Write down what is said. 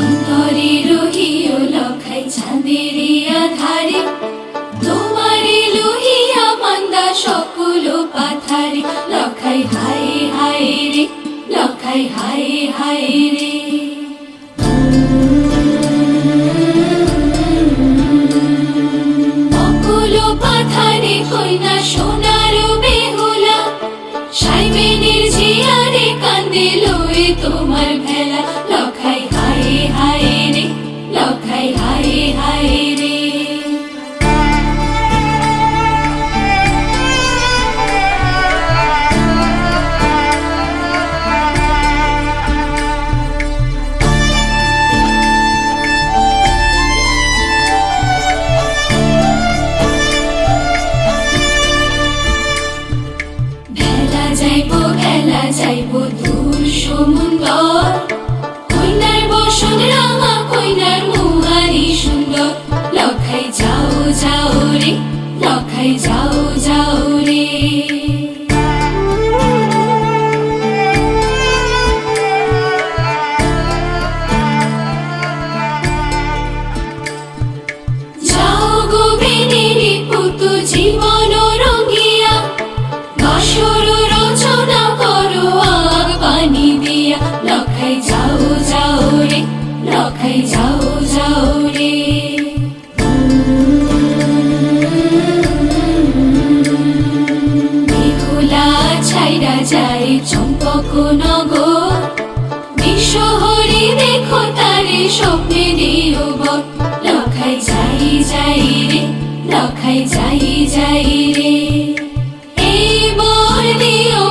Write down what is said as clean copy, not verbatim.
অন্তরে রহিও লখাই চাঁদেরই আধারে, তোমারে লোহিয়া মান্দা সকল পাথারে। লখাই হায় হায় রে, লখাই হায় হায় রে। অকুল পাথারে কইনা সোনার বেহুলা, সাইবেনের জিয়ারে কান্দে লয়ে তোমার ভেলা। লখাই হায় হায় রে, লখাই হায় হায় রে। ভেলা যাইব দূর সমুন্দর, কইনার বসন রাঙা কইনার মুহারি সুন্দর। লখাই যাও যাও রে, লখাই যাও যাও রে। যাও গো বেনেরি পুতু জীবন রঙ্গিয়া, বাসর রচনা করো আগ পানি দিয়া। লখাই যাও যাও রে, লখাই যাও যাও রে। বেহুলা ছাইরা যায় চম্পক নগর, বিশ্বহরি দেখো তারে স্বপ্নে দিও বর। লখাই যাই যাই রে, লখাই যাই যাই রে। এই বর দিও